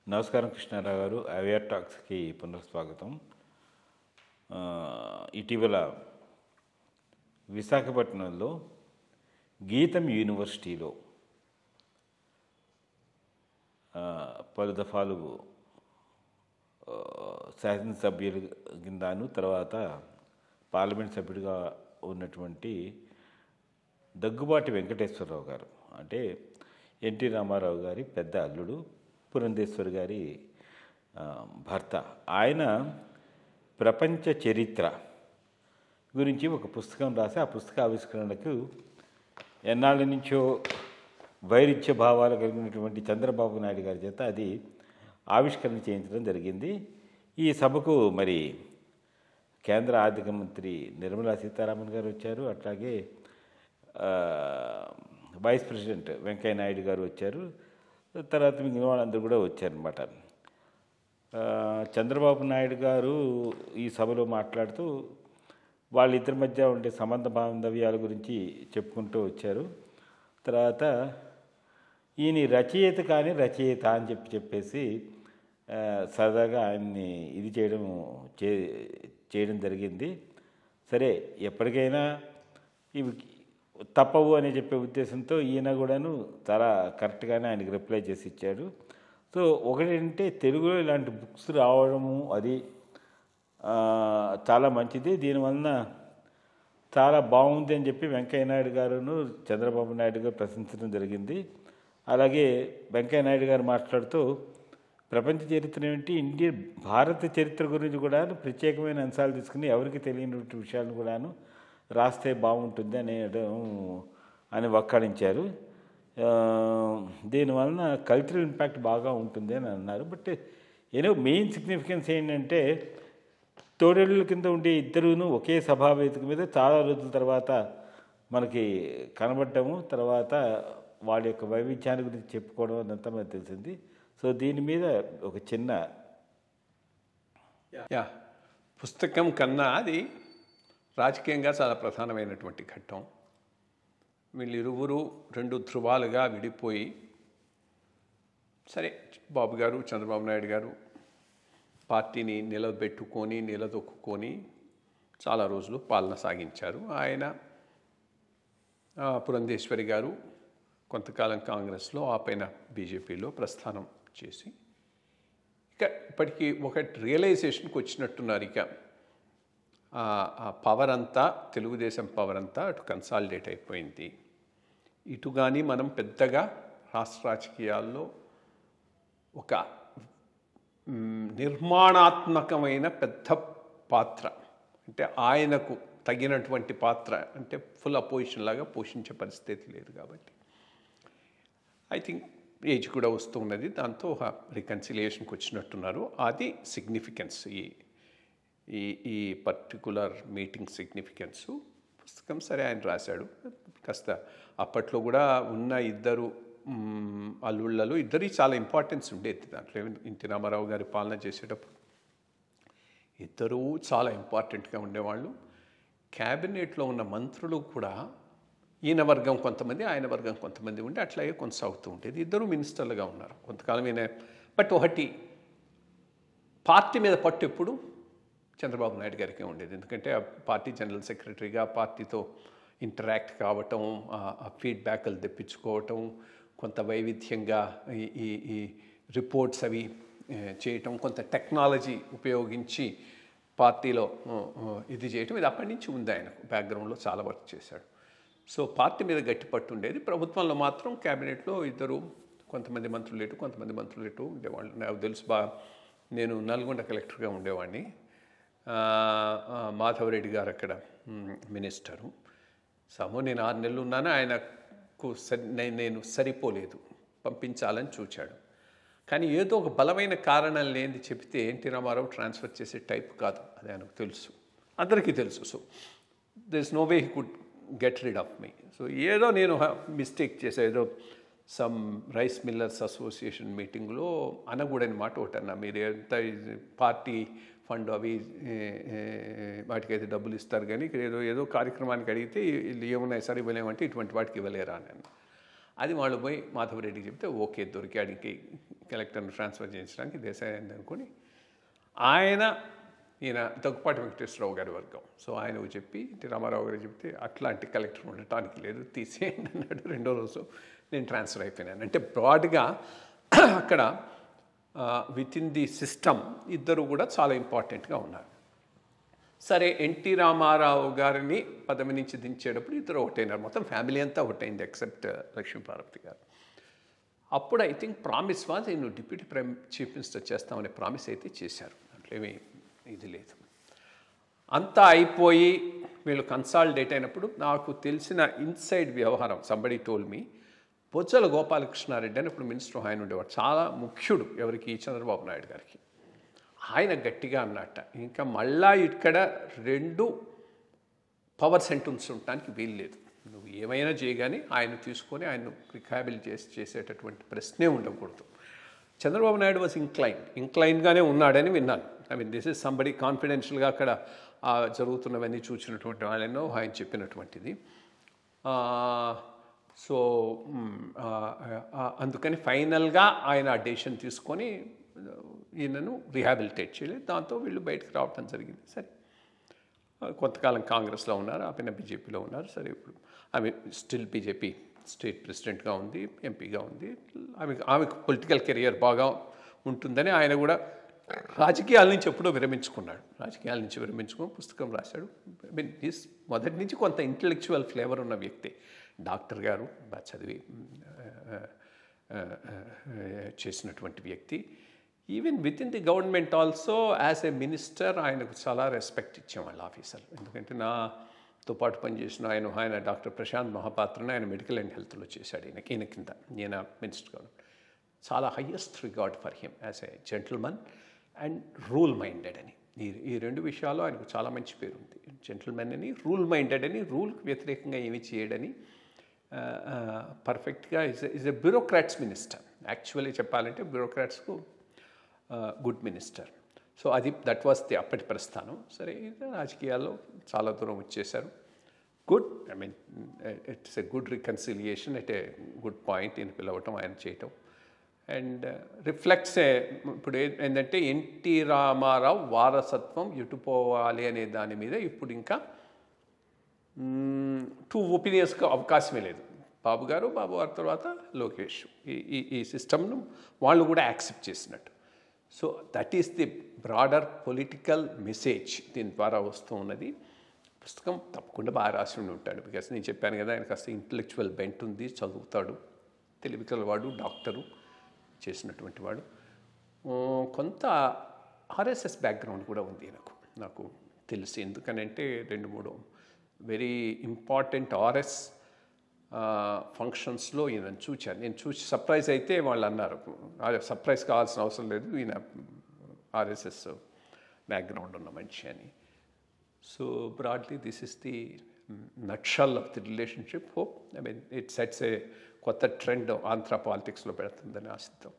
నమస్కారం కృష్ణారావు గారు. అవేర్ టాక్స్కి పునఃస్వాగతం. ఇటీవల విశాఖపట్నంలో గీతం యూనివర్సిటీలో పలు దఫాలు శాసనసభ్యులు కిందను తర్వాత పార్లమెంట్ సభ్యుడిగా ఉన్నటువంటి దగ్గుబాటి వెంకటేశ్వరరావు గారు, అంటే ఎన్టీ రామారావు గారి పెద్ద అల్లుడు, పురంధేశ్వరి గారి భర్త, ఆయన ప్రపంచ చరిత్ర గురించి ఒక పుస్తకం రాసి ఆ పుస్తక ఆవిష్కరణకు ఎన్నాళ్ళ నుంచో వైరుధ్య భావాలు కలిగినటువంటి చంద్రబాబు నాయుడు గారి చేత అది ఆవిష్కరణ చేయించడం జరిగింది. ఈ సభకు మరి కేంద్ర ఆర్థిక మంత్రి నిర్మలా సీతారామన్ గారు వచ్చారు, అట్లాగే వైస్ ప్రెసిడెంట్ వెంకయ్య నాయుడు గారు వచ్చారు, తర్వాత మిగిలిన వాళ్ళందరూ కూడా వచ్చారనమాట. చంద్రబాబు నాయుడు గారు ఈ సభలో మాట్లాడుతూ వాళ్ళిద్దరి మధ్య ఉండే సంబంధ బాంధవ్యాల గురించి చెప్పుకుంటూ వచ్చారు. తర్వాత ఈయన రచయిత కానీ రచయిత అని చెప్పేసి సరదాగా ఆయన్ని ఇది చేయడం జరిగింది. సరే, ఎప్పటికైనా ఇవి తప్పవు అని చెప్పే ఉద్దేశంతో ఈయన కూడాను చాలా కరెక్ట్గానే ఆయనకి రిప్లై చేసి ఇచ్చాడు. సో ఒకటంటే తెలుగులో ఇలాంటి బుక్స్ రావడము అది చాలా మంచిది, దీనివలన చాలా బాగుంది అని చెప్పి వెంకయ్య నాయుడు గారును చంద్రబాబు నాయుడు గారు ప్రశంసించడం జరిగింది. అలాగే వెంకయ్య నాయుడు గారు మాట్లాడుతూ ప్రపంచ చరిత్ర ఏమిటి, భారత చరిత్ర గురించి కూడా ప్రత్యేకమైన అంశాలు తీసుకుని ఎవరికి తెలియనటువంటి విషయాలను కూడాను రాస్తే బాగుంటుంది అని వక్కాడించారు. దీనివలన కల్చరల్ ఇంపాక్ట్ బాగా ఉంటుంది అని అన్నారు. బట్ మెయిన్ సిగ్నిఫికెన్స్ ఏంటంటే తోడేళ్ళ కింద ఉండే ఇద్దరును ఒకే సభావేదిక మీద చాలా రోజుల తర్వాత మనకి కనబడటము, తర్వాత వాళ్ళ యొక్క వైవిధ్యాన్ని గురించి చెప్పుకోవడం అదంతా మనకు తెలిసింది. సో దీని మీద ఒక చిన్న పుస్తకం కన్నా అది రాజకీయంగా చాలా ప్రధానమైనటువంటి ఘట్టం. వీళ్ళిరువురు రెండు ధృవాలుగా విడిపోయి, సరే బాబు గారు చంద్రబాబు నాయుడు గారు పార్టీని నిలదొక్కుని చాలా రోజులు పాలన సాగించారు. ఆయన పురంధేశ్వరి గారు కొంతకాలం కాంగ్రెస్లో, ఆ పైన బీజేపీలో ప్రస్థానం చేసి ఇప్పటికీ ఒక రియలైజేషన్కి వచ్చినట్టున్నారు. ఇక ఆ పవర్ అంతా, తెలుగుదేశం పవర్ అంతా అటు కన్సాలిడేట్ అయిపోయింది. ఇటు కానీ మనం పెద్దగా రాష్ట్ర రాజకీయాల్లో ఒక నిర్మాణాత్మకమైన పెద్ద పాత్ర, అంటే ఆయనకు తగినటువంటి పాత్ర, అంటే ఫుల్ అపోజిషన్ లాగా పోషించే పరిస్థితి లేదు. కాబట్టి ఐ థింక్ ఏజ్ కూడా వస్తున్నది, దాంతో రికన్సిలియేషన్కి వచ్చినట్టున్నారు. అది సిగ్నిఫికెన్స్, ఈ పర్టికులర్ మీటింగ్ సిగ్నిఫికెన్సు. పుస్తకం సరే ఆయన రాశాడు. కాస్త అప్పట్లో కూడా ఉన్న ఇద్దరు అల్లుళ్ళలో ఇద్దరికి చాలా ఇంపార్టెన్స్ ఉండేది. దాంట్లో ఎన్టీ రామారావు గారి పాలన చేసేటప్పుడు ఇద్దరూ చాలా ఇంపార్టెంట్గా ఉండేవాళ్ళు. క్యాబినెట్లో ఉన్న మంత్రులు కూడా ఈయన వర్గం కొంతమంది, ఆయన వర్గం కొంతమంది ఉండి అట్లాగే కొనసాగుతూ ఉండేది. ఇద్దరు మినిస్టర్లుగా ఉన్నారు కొంతకాలం. బట్ ఒకటి పార్టీ మీద పట్టు ఎప్పుడు చంద్రబాబు నాయుడు గారికి ఉండేది. ఎందుకంటే ఆ పార్టీ జనరల్ సెక్రటరీగా పార్టీతో ఇంటరాక్ట్ కావటం, ఆ ఫీడ్బ్యాక్లు తెప్పించుకోవటం, కొంత వైవిధ్యంగా ఈ రిపోర్ట్స్ అవి చేయటం, కొంత టెక్నాలజీ ఉపయోగించి పార్టీలో ఇది చేయటం, ఇది అప్పటి నుంచి ఉంది. ఆయనకు బ్యాక్గ్రౌండ్లో చాలా వర్క్ చేశాడు. సో పార్టీ మీద గట్టి పట్టు ఉండేది. ప్రభుత్వంలో మాత్రం క్యాబినెట్లో ఇద్దరు, కొంతమంది మంత్రులు ఇటు కొంతమంది మంత్రులు ఇటు ఉండేవాళ్ళు. నాకు తెలుసు నేను నల్గొండ కలెక్టర్గా ఉండేవాడిని. మాధవరెడ్డి గారు అక్కడ మినిస్టరు. నేను 6 నెలలు ఉన్నాను. ఆయనకు నేను సరిపోలేదు, పంపించాలని చూచాడు. కానీ ఏదో ఒక బలమైన కారణం లేనిది చెప్తే ఎన్టీ రామారావు ట్రాన్స్ఫర్ చేసే టైప్ కాదు, అది ఆయనకు తెలుసు, అందరికీ తెలుసు. So there is no way he could get rid of me. So ఏదో నేను మిస్టేక్ చేసా, ఏదో సమ్ రైస్ మిల్లర్స్ అసోసియేషన్ మీటింగ్లో అనకూడని మాట ఒకటి అన్నా. మీరు ఎంత పార్టీ ఫండ్ అవి వాటికైతే డబ్బులు ఇస్తారు, కానీ ఇక్కడ ఏదో కార్యక్రమానికి అడిగితే ఏమున్నాయి సార్ ఇవ్వలేమంటే ఇటువంటి వాటికి ఇవ్వలేరా అని. అది వాళ్ళు పోయి మాధవరెడ్డికి చెప్తే ఓకే దొరికాడికి కలెక్టర్ని ట్రాన్స్ఫర్ చేయించడానికి దేశాయి అయింది అనుకుని ఈయన దగ్గుపాటి వెంకటేశ్వరరావు గారి వర్గం. సో ఆయనకు చెప్పి ఎన్టీ రామారావు గారు చెప్తే అట్లాంటి కలెక్టర్ ఉండటానికి లేదు, తీసేయండి అన్నాడు. రెండో రోజు నేను ట్రాన్స్ఫర్ అయిపోయినాను. అంటే బ్రాడ్గా అక్కడ విత్ ఇన్ ది సిస్టమ్ ఇద్దరు కూడా చాలా ఇంపార్టెంట్గా ఉన్నారు. సరే, ఎన్టీ రామారావు గారిని పదవి నుంచి దించేటప్పుడు ఇద్దరు ఒకటైనారు. మొత్తం ఫ్యామిలీ అంతా ఒకటైంది ఎక్సెప్ట్ లక్ష్మీపార్వతి గారు. అప్పుడు ఐ థింక్ ప్రామిస్ వాజ్ నేను డిప్యూటీ చీఫ్ మినిస్టర్ చేస్తామనే ప్రామిస్ అయితే చేశారు. దాంట్లో ఏమీ ఇది లేదు. అంతా అయిపోయి వీళ్ళు కన్సాలిడేట్ అయినప్పుడు నాకు తెలిసిన ఇన్సైడ్ వ్యవహారం, somebody told me, Bojjala Gopalakrishnareddy అని ఇప్పుడు మినిస్టర్ ఆయన ఉండేవాడు, చాలా ముఖ్యుడు ఎవరికి, చంద్రబాబు నాయుడు గారికి. ఆయన గట్టిగా అన్నట్ట, ఇంకా మళ్ళా ఇక్కడ 2 పవర్ సెంటెన్స్ ఉండటానికి వీలు లేదు, నువ్వు ఏమైనా చేయగానే ఆయన తీసుకొని ఆయన రికాబిల్ చేసేటటువంటి ప్రశ్నే ఉండకూడదు. చంద్రబాబు నాయుడు వాజ్ ఇంక్లైన్గానే ఉన్నాడని విన్నాను. I mean this is somebody కాన్ఫిడెన్షియల్గా అక్కడ జరుగుతున్నవన్నీ చూసినటువంటి వాళ్ళెన్నో ఆయన చెప్పినటువంటిది. సో అందుకని ఫైనల్గా ఆయన ఆ డెసిషన్ తీసుకొని ఈయనను రీహాబిలిటేట్ చేయలేదు. దాంతో వీళ్ళు బయటకు రావటం జరిగింది. సరే, కొంతకాలం కాంగ్రెస్లో ఉన్నారు, ఆ పైన బీజేపీలో ఉన్నారు. సరే, ఇప్పుడు ఆమె స్టిల్ బీజేపీ స్టేట్ ప్రెసిడెంట్గా ఉంది, ఎంపీగా ఉంది. ఆమెకు పొలిటికల్ కెరియర్ బాగా ఉంటుందని ఆయన కూడా రాజకీయాల నుంచి ఎప్పుడో విరమించుకున్నాడు. రాజకీయాల నుంచి విరమించుకొని పుస్తకం రాశాడు. ఐ మీన్ మొదటి నుంచి కొంత ఇంటలెక్చువల్ ఫ్లేవర్ ఉన్న వ్యక్తి. డాక్టర్ గారు చదివి చేసినటువంటి వ్యక్తి. Even with in the government also as a minister ఆయనకు చాలా రెస్పెక్ట్ ఇచ్చేవాళ్ళు ఆఫీసర్లు. ఎందుకంటే నాతో పాటు పనిచేసిన ఆయన డాక్టర్ ప్రశాంత్ మహాపాత్రని ఆయన మెడికల్ అండ్ హెల్త్లో చేశాడు. ఈయన కింద ఈయన మినిస్టర్గా. చాలా highest regard for him as a gentleman and rule minded అని. ఈ 2 విషయాల్లో ఆయనకు చాలా మంచి పేరు ఉంది. జెంటిల్మెన్ అని, రూల్ మైండెడ్ అని, రూల్కి వ్యతిరేకంగా ఏమీ చేయడని, పర్ఫెక్ట్గా is a bureaucrats minister. Actually చెప్పాలంటే బ్యూరోక్రాట్స్కు good minister. So that was the అప్పటి ప్రస్థానం. సరే, రాజకీయాల్లో చాలా దూరం వచ్చేశారు. Good, I mean it's a good reconciliation at a good point ఈయన పిలవటం, ఆయన చేయటం. అండ్ రిఫ్లెక్ట్స్ ఇప్పుడు ఏంటంటే ఎన్టీ రామారావు వారసత్వం ఎటుపోవాలి అనే దాని మీద ఇప్పుడు ఇంకా 2 ఒపీనియన్స్కి అవకాశమే లేదు. బాబు గారు తర్వాత లోకేష్, ఈ సిస్టమ్ను వాళ్ళు కూడా యాక్సెప్ట్ చేసినట్టు. So that is the broader political message దీని ద్వారా వస్తూ ఉన్నది. పుస్తకం తప్పకుండా బాగా రాసి ఉంటాడు. బికాస్ నేను చెప్పాను కదా, ఆయన కాస్త ఇంటలెక్చువల్ బెంట్ ఉంది, చదువుతాడు, తెలివికలవాడు, డాక్టరు చేసినటువంటి వాడు. కొంత ఆర్ఎస్ఎస్ బ్యాక్గ్రౌండ్ కూడా ఉంది నాకు తెలిసి. ఎందుకనంటే 2-3 వెరీ ఇంపార్టెంట్ ఆర్ఎస్ ఫంక్షన్స్లో ఈయన చూశాను. నేను చూసి సర్ప్రైజ్ అయితే వాళ్ళు అన్నారు, సర్ప్రైజ్ కావాల్సిన అవసరం లేదు, ఈయన ఆర్ఎస్ఎస్ బ్యాక్గ్రౌండ్ ఉన్న మనిషి అని. So broadly this is the nutshell of the relationship. Hope I mean it sets a కొత్త ట్రెండ్ ఆంధ్ర పాలిటిక్స్లో పెడుతుందని ఆశిద్దాం.